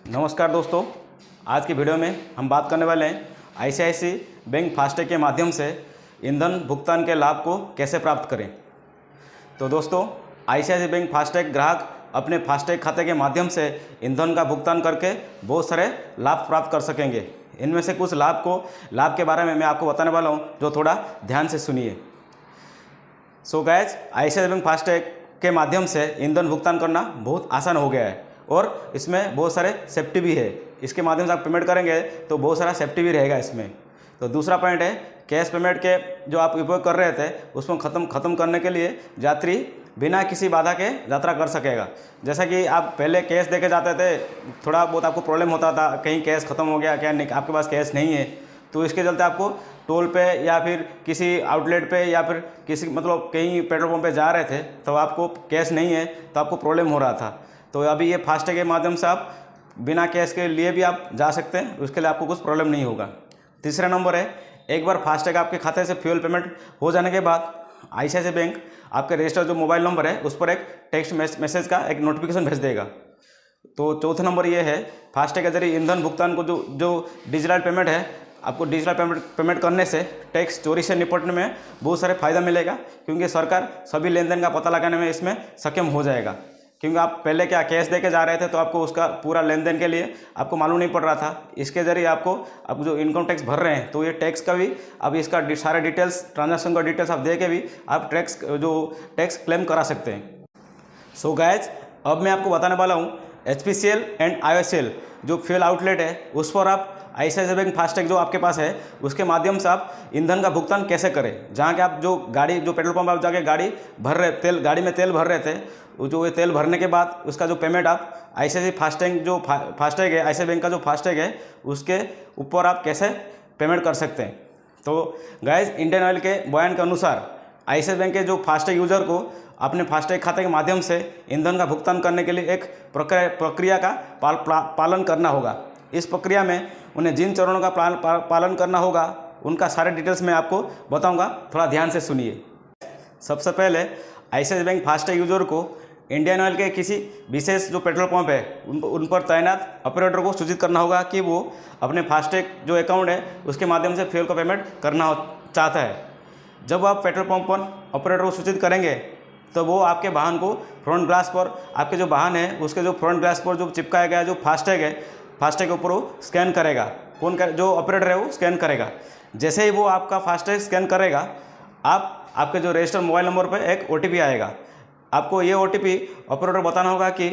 नमस्कार दोस्तों, आज की वीडियो में हम बात करने वाले हैं आईसीआईसीआई बैंक फास्टैग के माध्यम से ईंधन भुगतान के लाभ को कैसे प्राप्त करें। तो दोस्तों, आईसीआईसीआई बैंक फास्टैग ग्राहक अपने फास्टैग खाते के माध्यम से ईंधन का भुगतान करके बहुत सारे लाभ प्राप्त कर सकेंगे। इनमें से कुछ लाभ के बारे में मैं आपको बताने वाला हूँ, जो थोड़ा ध्यान से सुनिए। So guys, ICICI bank FASTag के माध्यम से ईंधन भुगतान करना बहुत आसान हो गया है और इसमें बहुत सारे सेफ्टी भी है। इसके माध्यम से आप पेमेंट करेंगे तो बहुत सारा सेफ्टी भी रहेगा इसमें। तो दूसरा पॉइंट है, कैश पेमेंट के जो आप उपयोग कर रहे थे उसको ख़त्म करने के लिए यात्री बिना किसी बाधा के यात्रा कर सकेगा। जैसा कि आप पहले कैश देके जाते थे, थोड़ा बहुत आपको प्रॉब्लम होता था, कहीं कैश ख़त्म हो गया, क्या नहीं, आपके पास कैश नहीं है, तो इसके चलते आपको टोल पे या फिर किसी आउटलेट पे या फिर किसी कहीं पेट्रोल पंप पे जा रहे थे तो आपको कैश नहीं है तो आपको प्रॉब्लम हो रहा था। तो अभी ये फास्टैग के माध्यम से आप बिना कैश के लिए भी आप जा सकते हैं, उसके लिए आपको कुछ प्रॉब्लम नहीं होगा। तीसरा नंबर है, एक बार फास्टैग आपके खाते से फ्यूल पेमेंट हो जाने के बाद आईसीआईसीआई बैंक आपके रजिस्टर्ड जो मोबाइल नंबर है उस पर एक टेक्स्ट मैसेज का एक नोटिफिकेशन भेज देगा। तो चौथा नंबर ये है, फास्टैग के जरिए ईंधन भुगतान को जो डिजिटल पेमेंट है, आपको डिजिटल पेमेंट करने से टैक्स चोरी से निपटने में बहुत सारे फायदा मिलेगा, क्योंकि सरकार सभी लेन देन का पता लगाने में इसमें सक्षम हो जाएगा। क्योंकि आप पहले क्या कैश देके जा रहे थे तो आपको उसका पूरा लेन देन के लिए आपको मालूम नहीं पड़ रहा था। इसके ज़रिए आप जो इनकम टैक्स भर रहे हैं तो ये टैक्स का भी अब इसका सारे डिटेल्स, ट्रांजैक्शन का डिटेल्स आप दे के भी आप टैक्स क्लेम करा सकते हैं। सो गाइज, अब मैं आपको बताने वाला हूँ एचपीसीएल एंड आईओसीएल जो फ्यूल आउटलेट है उस पर आप आईसीआईसीआई बैंक फास्टैग जो आपके पास है उसके माध्यम से आप ईंधन का भुगतान कैसे करें। जहाँ के आप जो पेट्रोल पंप आप जाके गाड़ी में तेल भर रहे थे, जो ये तेल भरने के बाद उसका जो पेमेंट आप आईसीआईसीआई फास्टैग है, आईसीआईसीआई बैंक का जो फास्टैग है उसके ऊपर आप कैसे पेमेंट कर सकते हैं। तो गाइज, इंडियन ऑयल के बयान के अनुसार आईसीआईसीआई बैंक के जो फास्टैग यूजर को अपने फास्टैग खाते के माध्यम से ईंधन का भुगतान करने के लिए एक प्रक्रिया का पालन करना होगा। इस प्रक्रिया में उन्हें जिन चरणों का पालन करना होगा उनका सारे डिटेल्स मैं आपको बताऊंगा, थोड़ा ध्यान से सुनिए। सबसे पहले आईसीआईसीआई बैंक फास्टैग यूजर को इंडियन ऑयल के किसी विशेष जो पेट्रोल पंप है उन पर तैनात ऑपरेटर को सूचित करना होगा कि वो अपने फास्टैग जो अकाउंट है उसके माध्यम से फ्यूल का पेमेंट करना चाहता है। जब आप पेट्रोल पंप पर ऑपरेटर को सूचित करेंगे तो वो आपके वाहन को फ्रंट ग्लास पर, आपके जो वाहन है उसके जो फ्रंट ग्लास पर जो चिपकाया गया जो फास्टैग है, फास्टैग के ऊपर वो स्कैन करेगा। जो ऑपरेटर है वो स्कैन करेगा। जैसे ही वो आपका फास्टैग स्कैन करेगा, आपके जो रजिस्टर्ड मोबाइल नंबर पर एक ओटीपी आएगा। आपको ये ओटीपी ऑपरेटर बताना होगा कि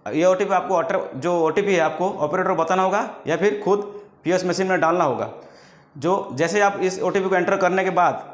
ये ओटीपी है आपको ऑपरेटर बताना होगा या फिर खुद पीओएस मशीन में डालना होगा। जैसे आप इस ओटीपी को एंटर करने के बाद,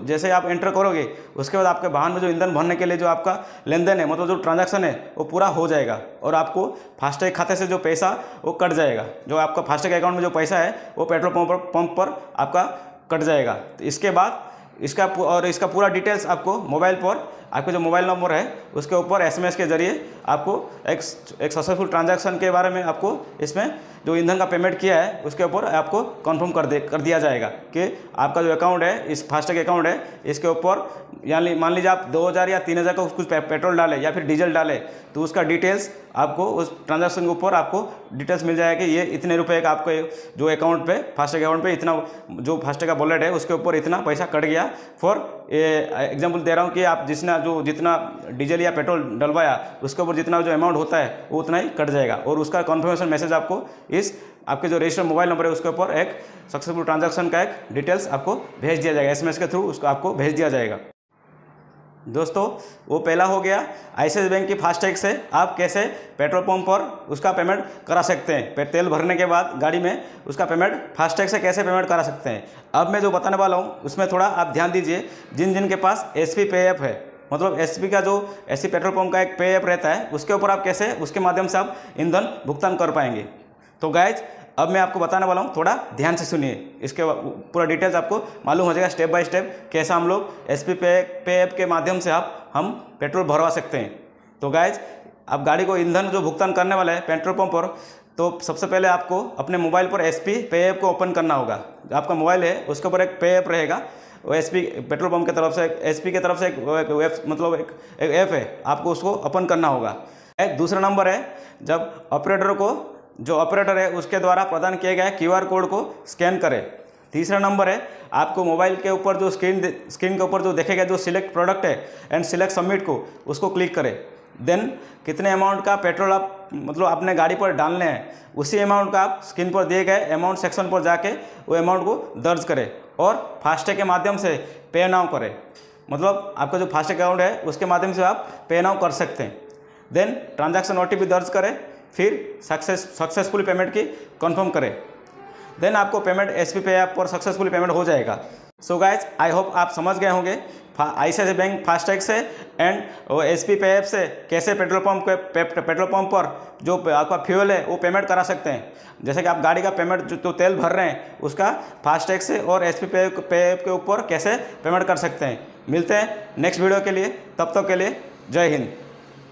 जैसे आप एंटर करोगे उसके बाद आपके वाहन में जो ईंधन भरने के लिए जो आपका लेन देन है, जो ट्रांजैक्शन है वो पूरा हो जाएगा और आपको फास्टैग खाते से जो पैसा वो कट जाएगा। जो आपका फास्टैग अकाउंट में जो पैसा है वो पेट्रोल पंप पर आपका कट जाएगा। तो इसके बाद इसका पूरा डिटेल्स आपको मोबाइल पर, आपके जो मोबाइल नंबर है उसके ऊपर एसएमएस के जरिए आपको एक सक्सेसफुल ट्रांजैक्शन के बारे में आपको इसमें जो ईंधन का पेमेंट किया है उसके ऊपर आपको कंफर्म कर दिया जाएगा कि आपका जो अकाउंट है, इस फास्टैग अकाउंट है, इसके ऊपर यानी मान लीजिए आप 2000 या 3000 का कुछ पेट्रोल डालें या फिर डीजल डालें तो उसका डिटेल्स आपको उस ट्रांजैक्शन के ऊपर आपको डिटेल्स मिल जाएगा कि ये इतने रुपए का आपके जो अकाउंट पे, फास्टैग अकाउंट पे इतना, जो फास्टैग का वॉलेट है उसके ऊपर इतना पैसा कट गया। फॉर एग्जाम्पल दे रहा हूँ कि आप जितना डीजल या पेट्रोल डलवाया उसके ऊपर जितना जो अमाउंट होता है वो उतना ही कट जाएगा और उसका कन्फर्मेशन मैसेज आपको आपके जो रजिस्टर्ड मोबाइल नंबर है उसके ऊपर एक सक्सेसफुल ट्रांजैक्शन का एक डिटेल्स आपको भेज दिया जाएगा, एसएमएस के थ्रू उसको आपको भेज दिया जाएगा। दोस्तों, वो पहला हो गया आईसीआईसीआई बैंक की फास्टैग से आप कैसे पेट्रोल पंप पर उसका पेमेंट करा सकते हैं। तेल भरने के बाद गाड़ी में उसका पेमेंट फास्टैग से कैसे पेमेंट करा सकते हैं। अब मैं जो बताने वाला हूँ उसमें थोड़ा आप ध्यान दीजिए। जिन के पास एसपी पे ऐप है, एसपी का जो एसपी पेट्रोल पंप का एक पे ऐप रहता है उसके ऊपर आप कैसे उसके माध्यम से आप ईंधन भुगतान कर पाएंगे। तो गाइज, अब मैं आपको बताने वाला हूँ, थोड़ा ध्यान से सुनिए। इसके पूरा डिटेल्स आपको मालूम हो जाएगा स्टेप बाय स्टेप कैसा हम लोग एसपी पे ऐप के माध्यम से हम पेट्रोल भरवा सकते हैं। तो गाइज, आप गाड़ी को ईंधन जो भुगतान करने वाला है पेट्रोल पंप पर, तो सबसे पहले आपको अपने मोबाइल पर एसपी पे ऐप को ओपन करना होगा। आपका मोबाइल है उसके ऊपर एक पे ऐप रहेगा, वो एसपी पेट्रोल पंप की तरफ से, एसपी की तरफ से एक ऐप है, आपको उसको ओपन करना होगा। दूसरा नंबर है, जब ऑपरेटर को जो ऑपरेटर है उसके द्वारा प्रदान किए गए QR कोड को स्कैन करें। तीसरा नंबर है, आपको मोबाइल के ऊपर जो स्क्रीन के ऊपर जो देखेगा जो सिलेक्ट प्रोडक्ट है एंड सिलेक्ट सबमिट को, उसको क्लिक करें। देन कितने अमाउंट का पेट्रोल आप मतलब अपने गाड़ी पर डालने हैं, उसी अमाउंट का आप स्क्रीन पर दिए गए अमाउंट सेक्शन पर जाके वो अमाउंट को दर्ज करें और फास्टैग के माध्यम से पे नाउ करें। मतलब आपका जो फास्टैग अकाउंट है उसके माध्यम से आप पे नाउ कर सकते हैं। देन ट्रांजैक्शन OTP दर्ज करें, फिर सक्सेसफुल पेमेंट की कंफर्म करें। देन आपको पेमेंट SB पे ऐप पर सक्सेसफुल पेमेंट हो जाएगा। सो गाइज, आई होप आप समझ गए होंगे ICICI बैंक फास्टैग से एंड SB पे ऐप से कैसे पेट्रोल पंप पर जो आपका फ्यूल है वो पेमेंट करा सकते हैं। जैसे कि आप गाड़ी का पेमेंट जो तेल भर रहे हैं उसका फास्टैग से और SB पे ऐप के ऊपर कैसे पेमेंट कर सकते हैं। मिलते हैं नेक्स्ट वीडियो के लिए, तब तक के लिए जय हिंद।